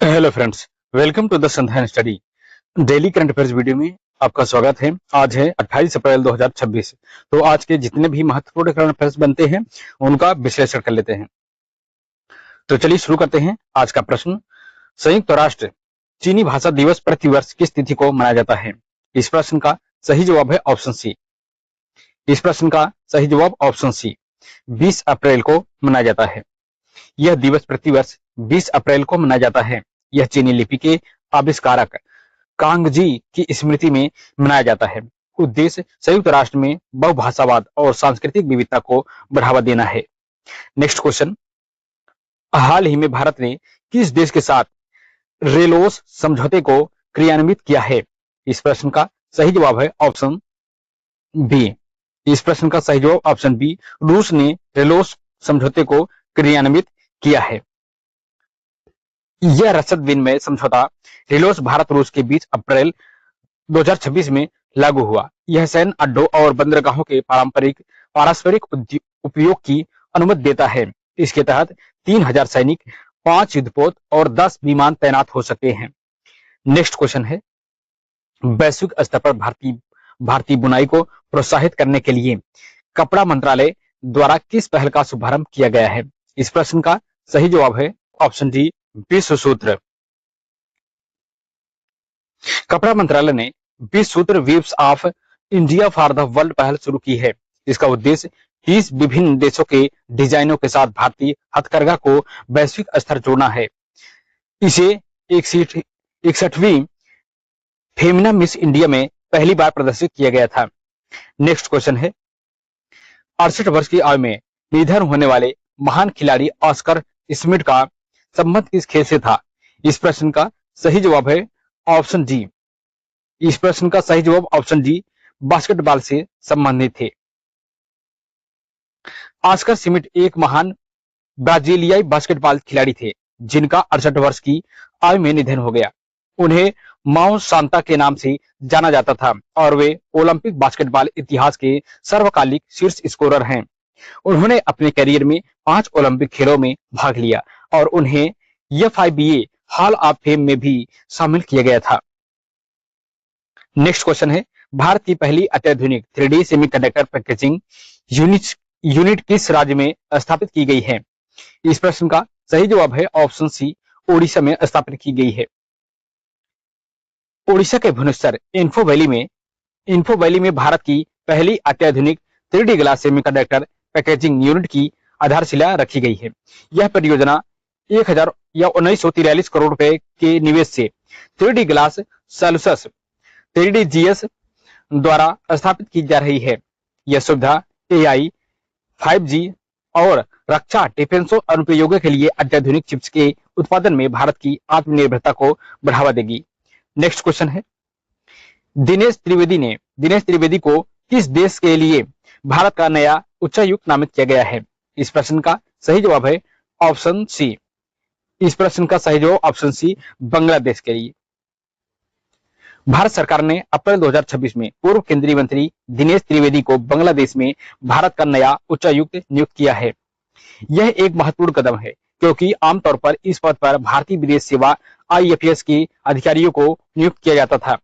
Hello friends, welcome to the Sandhan study. Daily current affairs video में आपका स्वागत है। आज है 28 अप्रैल 2026। तो आज के जितने भी महत्वपूर्ण करंट अफेयर्स बनते हैं उनका विश्लेषण कर लेते हैं। तो चलिए शुरू करते हैं। आज का प्रश्न, संयुक्त राष्ट्र चीनी भाषा दिवस प्रतिवर्ष किस तिथि को मनाया जाता है? इस प्रश्न का सही जवाब है ऑप्शन सी। इस प्रश्न का सही जवाब ऑप्शन सी, 20 अप्रैल को मनाया जाता है। यह दिवस प्रतिवर्ष 20 अप्रैल को मनाया जाता है। यह चीनी लिपि के आविष्कारक कांगजी की स्मृति में मनाया जाता है। उद्देश्य संयुक्त राष्ट्र में बहुभाषावाद और सांस्कृतिक विविधता को बढ़ावा देना है। नेक्स्ट क्वेश्चन, हाल ही में भारत ने किस देश के साथ रेलोस समझौते को क्रियान्वित किया है? इस प्रश्न का सही जवाब है ऑप्शन बी। इस प्रश्न का सही जवाब ऑप्शन बी, रूस ने रेलोस समझौते को क्रियान्वित किया है। यह रसद विनिमय समझौता रेलोस भारत रूस के बीच अप्रैल 2026 में लागू हुआ। यह सैन्य अड्डों और बंदरगाहों के पारस्परिक उपयोग की अनुमति देता है। इसके तहत 3000 सैनिक, 5 युद्धपोत और 10 विमान तैनात हो सकते हैं। नेक्स्ट क्वेश्चन है, वैश्विक स्तर पर भारतीय बुनाई को प्रोत्साहित करने के लिए कपड़ा मंत्रालय द्वारा किस पहल का शुभारंभ किया गया है? इस प्रश्न का सही जवाब है ऑप्शन डी, विश्व सूत्र। कपड़ा मंत्रालय ने विश्व सूत्र weaves of India for the world पहल शुरू की है। इसका उद्देश्य 30 विभिन्न देशों के डिजाइनों के साथ भारतीय हथकरघा को वैश्विक स्तर जोड़ना है। इसे 61वीं फेमिना मिस इंडिया में पहली बार प्रदर्शित किया गया था। नेक्स्ट क्वेश्चन है, 68 वर्ष की आयु में निधन होने वाले महान खिलाड़ी ऑस्कर स्मिथ का संबंध किस खेल से था? इस प्रश्न का सही जवाब है ऑप्शन डी। इस प्रश्न का सही जवाब ऑप्शन डी, बास्केटबॉल से संबंधित थे। ऑस्कर स्मिथ एक महान ब्राजीलियाई बास्केटबॉल खिलाड़ी थे जिनका 68 वर्ष की आयु में निधन हो गया। उन्हें माउ सांता के नाम से जाना जाता था और वे ओलंपिक बास्केटबॉल इतिहास के सर्वकालिक शीर्ष स्कोरर हैं। उन्होंने अपने करियर में 5 ओलंपिक खेलों में भाग लिया और उन्हें FIBA हॉल ऑफ फेम में भी शामिल किया गया था। नेक्स्ट क्वेश्चन है, भारत की पहली अत्याधुनिक 3D सेमीकंडक्टर पैकेजिंग यूनिट किस राज्य में स्थापित की गई है? इस प्रश्न का सही जवाब है ऑप्शन सी, ओडिशा में स्थापित की गई है। ओडिशा के भुवनेश्वर इन्फो वैली में भारत की पहली अत्याधुनिक 3D glass semiconductor packaging unit की आधारशिला रखी गई है। यह परियोजना 1943 करोड़ रुपए के निवेश से 3D ग्लास सॉल्यूशंस 3DGS द्वारा स्थापित की जा रही है। यह सुविधा AI, 5G और रक्षा डिफेंस अनुप्रयोगों के लिए अत्याधुनिक चिप्स के उत्पादन में भारत की आत्मनिर्भरता को बढ़ावा देगी। नेक्स्ट क्वेश्चन है, दिनेश त्रिवेदी को किस देश के लिए भारत का नया उच्चायुक्त नामित किया गया है? इस प्रश्न का सही जवाब है ऑप्शन सी। इस प्रश्न का सही जवाब ऑप्शन सी, बांग्लादेश के लिए। भारत सरकार ने अप्रैल 2026 में पूर्व केंद्रीय मंत्री दिनेश त्रिवेदी को बांग्लादेश में भारत का नया उच्चायुक्त नियुक्त किया है। यह एक महत्वपूर्ण कदम है क्योंकि आमतौर पर इस पद पर भारतीय विदेश सेवा IFS के अधिकारियों को नियुक्त किया जाता था।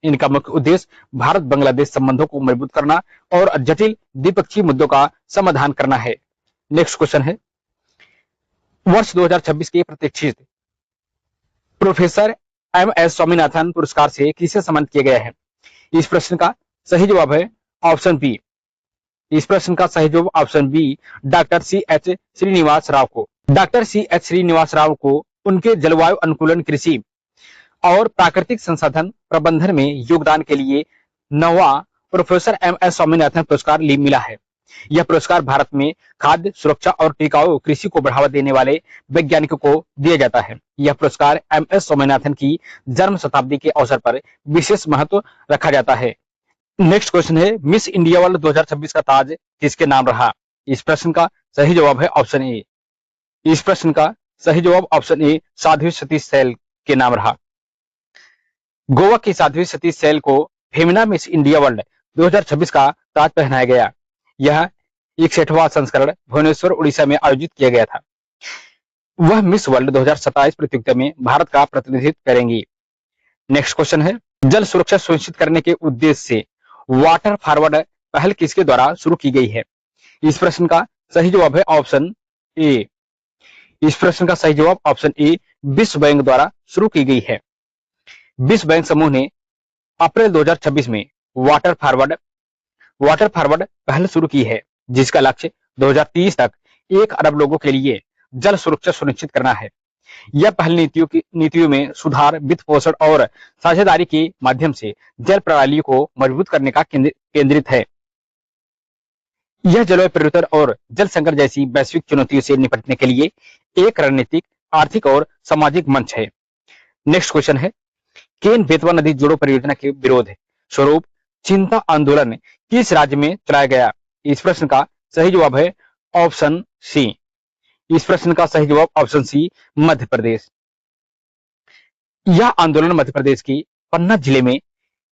इनका मुख्य उद्देश्य भारत बांग्लादेश संबंधों को मजबूत करना और जटिल द्विपक्षीय मुद्दों का समाधान करना है। नेक्स्ट क्वेश्चन है, वर्ष 2026 के प्रतिष्ठित प्रोफेसर MS स्वामीनाथन पुरस्कार से किसे सम्मानित किया गया है? इस प्रश्न का सही जवाब है ऑप्शन बी। इस प्रश्न का सही जवाब option B, doctor CH Srinivas Rao को। डॉक्टर CH श्रीनिवास राव को उनके जलवायु अनुकूलन कृषि और प्राकृतिक संसाधन प्रबंधन में योगदान के लिए 9वां प्रोफेसर MS स्वामीनाथन पुरस्कार मिला है। यह पुरस्कार भारत में खाद्य सुरक्षा और टिकाऊ कृषि को बढ़ावा देने वाले वैज्ञानिकों को दिया जाता है। यह पुरस्कार MS स्वामीनाथन की जन्म शताब्दी के अवसर पर विशेष महत्व रखा जाता है। नेक्स्ट क्वेश्चन है, मिस इंडिया वर्ल्ड 2026 का ताज किसके नाम रहा? इस प्रश्न का सही जवाब है ऑप्शन ए। इस प्रश्न का सही जवाब ऑप्शन ए, साध्वी सतीश सैल के नाम रहा। गोवा की साध्वी सतीश सैल को फेमिना मिस इंडिया वर्ल्ड 2026 का ताज पहनाया गया। यह 61वां संस्करण भुवनेश्वर, उड़ीसा में आयोजित किया गया था। वह मिस वर्ल्ड 2027 प्रतियोगिता में भारत का प्रतिनिधित्व करेंगी। नेक्स्ट क्वेश्चन है, जल सुरक्षा सुनिश्चित करने के उद्देश्य से वाटर फॉरवर्ड पहल किसके द्वारा शुरू की गई है? इस प्रश्न का सही जवाब है ऑप्शन ए। इस प्रश्न का सही जवाब ऑप्शन ए विश्व बैंक द्वारा शुरू की गई है। विश्व बैंक समूह ने अप्रैल 2026 में वाटर फॉरवर्ड पहल शुरू की है, जिसका लक्ष्य 2030 तक 1 अरब लोगों के लिए जल सुरक्षा सुनिश्चित करना है। यह पहल नीतियों में सुधार, वित्त पोषण और साझेदारी के माध्यम से जल प्रणालियों को मजबूत करने का केंद्रित है। यह जलवायु परिवर्तन और जल संकट जैसी वैश्विक चुनौतियों से निपटने के लिए एक रणनीतिक, आर्थिक और सामाजिक मंच है। नेक्स्ट क्वेश्चन है, केन बेतवा नदी जोड़ो परियोजना के विरोध स्वरूप चिंता आंदोलन किस राज्य में चलाया गया? इस प्रश्न का सही जवाब है ऑप्शन सी। इस प्रश्न का सही जवाब ऑप्शन सी मध्य प्रदेश। यह आंदोलन मध्य प्रदेश की पन्ना जिले में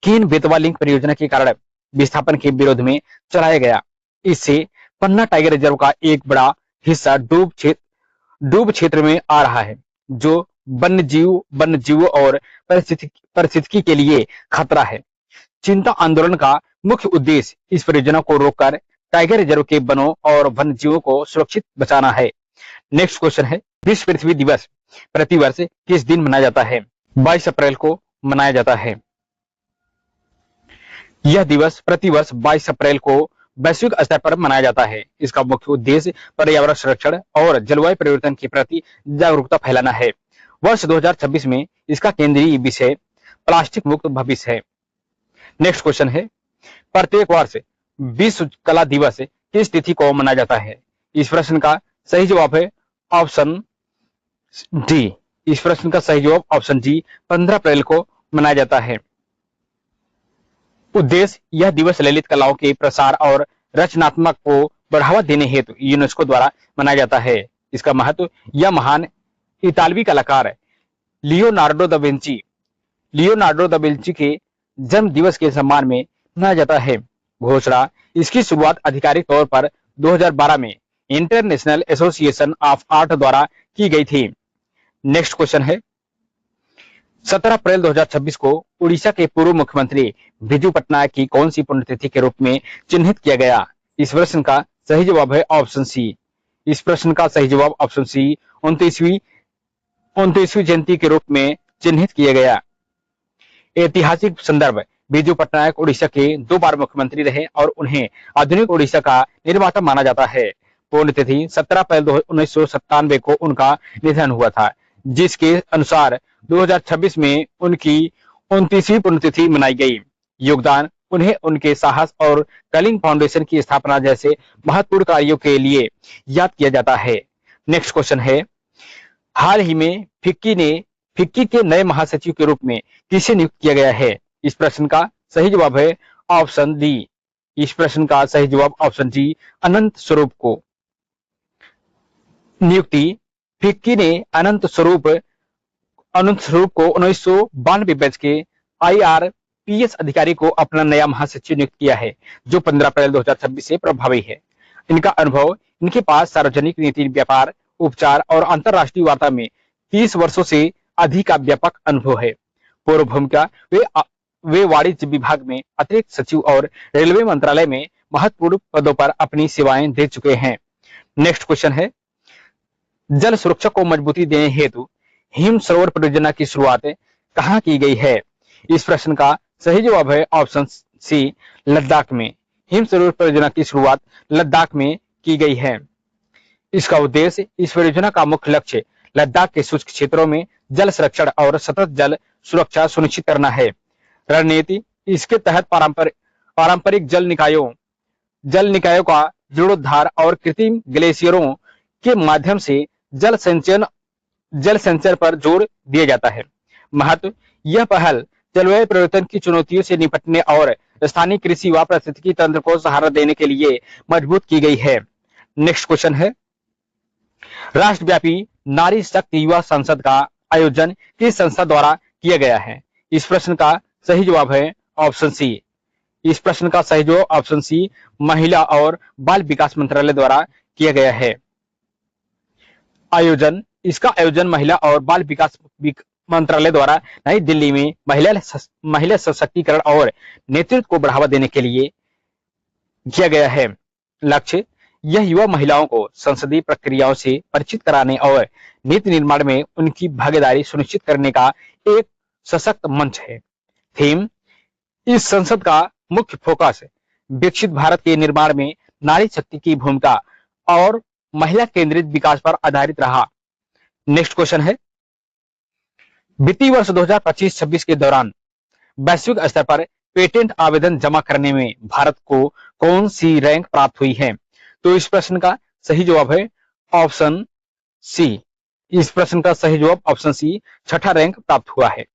केन बेतवा लिंक परियोजना के कारण विस्थापन के विरोध में चलाया गया। इससे पन्ना टाइगर रिजर्व का एक बड़ा हिस्सा डूब क्षेत्र में आ रहा है, जो वन्य जीवों और परिस्थितिकी के लिए खतरा है। चिंता आंदोलन का मुख्य उद्देश्य इस परियोजना को रोककर टाइगर रिजर्व के वनों और वन्य जीवों को सुरक्षित बचाना है। नेक्स्ट क्वेश्चन है, विश्व पृथ्वी दिवस प्रतिवर्ष किस दिन मनाया जाता है? 22 अप्रैल को मनाया जाता है। यह दिवस प्रतिवर्ष 22 अप्रैल को वैश्विक स्तर पर मनाया जाता है। इसका मुख्य उद्देश्य पर्यावरण संरक्षण और जलवायु परिवर्तन के प्रति जागरूकता फैलाना है। वर्ष 2026 में इसका केंद्रीय विषय प्लास्टिक मुक्त भविष्य है। नेक्स्ट क्वेश्चन है, प्रत्येक वर्ष विश्व कला दिवस किस तिथि को मनाया जाता है? इस प्रश्न का सही जवाब है ऑप्शन डी। इस प्रश्न का सही जवाब ऑप्शन डी 15 अप्रैल को मनाया जाता है। उद्देश्य यह दिवस ललित कलाओं के प्रसार और रचनात्मक को बढ़ावा देने हेतु यूनेस्को द्वारा मनाया जाता है। इसका महत्व, यह महान इतालवी कलाकार लियोनार्डो दा विंची के जन्म दिवस के सम्मान में मनाया जाता है। घोषणा इसकी शुरुआत आधिकारिक तौर पर 2012 में इंटरनेशनल एसोसिएशन ऑफ आर्ट द्वारा की गई थी। नेक्स्ट क्वेश्चन है, 17 अप्रैल 2026 को उड़ीसा के पूर्व मुख्यमंत्री बिजू पटनायक की कौन सी पुण्यतिथि के रूप में चिन्हित किया गया? इस प्रश्न का सही जवाब है ऑप्शन सी। इस प्रश्न का सही जवाब ऑप्शन सी 29वीं जयंती के रूप में चिन्हित किया गया। ऐतिहासिक संदर्भ, बिजू पटनायक उड़ीसा के 2 बार मुख्यमंत्री रहे और उन्हें आधुनिक उड़ीसा का निर्माता माना जाता है। पुण्यतिथि 17 अप्रैल 1997 को उनका निधन हुआ था, जिसके अनुसार 2026 में उनकी 29वीं पुण्यतिथि मनाई गई। योगदान, उन्हें उनके साहस और कलिंग फाउंडेशन की स्थापना जैसे महत्वपूर्ण कार्यों के लिए याद किया जाता है। नेक्स्ट क्वेश्चन है, हाल ही में फिक्की के नए महासचिव के रूप में किसे नियुक्त किया गया है? इस प्रश्न का सही जवाब है ऑप्शन डी। इस प्रश्न का सही जवाब ऑप्शन डी अनंत स्वरूप को। नियुक्ति, फिक्की ने अनंत स्वरूप को 1992 बैच के IRPS अधिकारी को अपना नया महासचिव नियुक्त किया है, जो 15 अप्रैल 2026 से प्रभावी है। इनका अनुभव, इनके पास सार्वजनिक नीति, व्यापार, उपचार और अंतरराष्ट्रीय वार्ता में 30 वर्षों से अधिक का व्यापक अनुभव है। पूर्व भूमिका, वे वाणिज्य विभाग में अतिरिक्त सचिव और रेलवे मंत्रालय में महत्वपूर्ण पदों पर अपनी सेवाएं दे चुके हैं। नेक्स्ट क्वेश्चन है, जल सुरक्षा को मजबूती देने हेतु हिम सरोवर परियोजना की शुरुआत कहां की गई है? इस प्रश्न का सही जवाब है ऑप्शन सी, लद्दाख में। हिम सरोवर परियोजना की शुरुआत लद्दाख में की गई है। इसका उद्देश्य, इस परियोजना का मुख्य लक्ष्य लद्दाख के शुष्क क्षेत्रों में जल संरक्षण और सतत जल सुरक्षा सुनिश्चित करना है। रणनीति, इसके तहत पारंपरिक जल निकायों का जीर्णोद्धार और कृत्रिम ग्लेशियरों के माध्यम से जल संचयन पर जोर दिया जाता है। महत्व, यह पहल जलवायु परिवर्तन की चुनौतियों से निपटने और स्थानीय कृषि व पारिस्थितिकी तंत्र को सहारा देने के लिए मजबूत की गई है। नेक्स्ट क्वेश्चन है, राष्ट्रव्यापी नारी शक्ति युवा संसद का आयोजन किस संस्था द्वारा किया गया है? इस प्रश्न का सही जवाब है ऑप्शन सी। इस प्रश्न का सही जवाब ऑप्शन सी, महिला और बाल विकास मंत्रालय द्वारा किया गया है। आयोजन, इसका आयोजन महिला और बाल विकास मंत्रालय द्वारा नई दिल्ली में महिला सशक्तिकरण और नेतृत्व को बढ़ावा देने के लिए किया गया है। लक्ष्य यह युवा महिलाओं को संसदीय प्रक्रियाओं से परिचित कराने और नीति निर्माण में उनकी भागीदारी सुनिश्चित करने का एक सशक्त मंच है। थीम इस संसद का मुख्य फोकस विकसित भारत के निर्माण में नारी शक्ति की भूमिका और महिला केंद्रित विकास पर आधारित रहा। नेक्स्ट क्वेश्चन है, वित्तीय वर्ष 2025-26 के दौरान वैश्विक स्तर पर पेटेंट आवेदन जमा करने में भारत को कौन सी रैंक प्राप्त हुई है? तो इस प्रश्न का सही जवाब है ऑप्शन सी। इस प्रश्न का सही जवाब ऑप्शन सी, छठा रैंक प्राप्त हुआ है।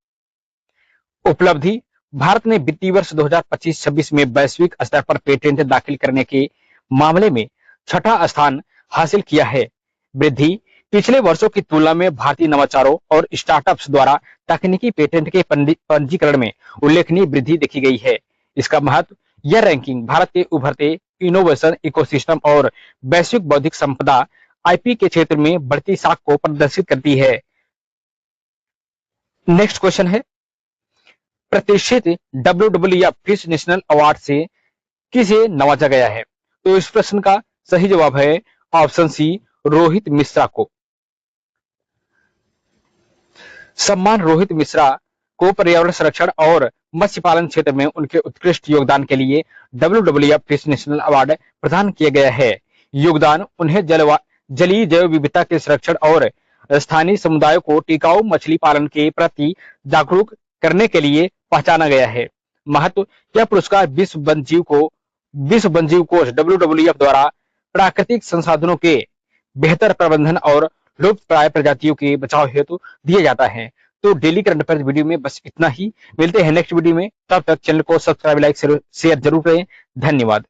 उपलब्धि भारत ने वित्तीय वर्ष 2025-26 में वैश्विक स्तर पर पेटेंट दाखिल करने के मामले में छठा स्थान हासिल किया है। वृद्धि पिछले वर्षों की तुलना में भारतीय नवाचारों और स्टार्टअप्स द्वारा तकनीकी पेटेंट के पंजीकरण में उल्लेखनीय वृद्धि देखी गई है। इसका महत्व, यह रैंकिंग भारत के उभरते इनोवेशन इकोसिस्टम और वैश्विक बौद्धिक संपदा आईपी के क्षेत्र में बढ़ती साख को प्रदर्शित करती है। नेक्स्ट क्वेश्चन है, प्रतिष्ठित WWF फिश नेशनल अवार्ड से किसे नवाजा गया है? तो इस प्रश्न का सही जवाब है ऑप्शन सी, रोहित मिश्रा को। सम्मान रोहित मिश्रा को पर्यावरण संरक्षण और मत्स्य पालन क्षेत्र में उनके उत्कृष्ट योगदान के लिए WWF फिश नेशनल अवार्ड प्रदान किया गया है। योगदान उन्हें जलीय जैव विविधता के संरक्षण और स्थानीय समुदायों को टिकाऊ मछली पालन के प्रति जागरूक करने के लिए पहचाना गया है। महत्व, यह पुरस्कार विश्व वन्यजीव कोष WWF द्वारा प्राकृतिक संसाधनों के बेहतर प्रबंधन और लुप्त प्राय प्रजातियों के बचाव हेतु दिया जाता है। तो डेली करंट अफेयर्स वीडियो में बस इतना ही। मिलते हैं नेक्स्ट वीडियो में, तब तक चैनल को सब्सक्राइब, लाइक, शेयर जरूर करें। धन्यवाद।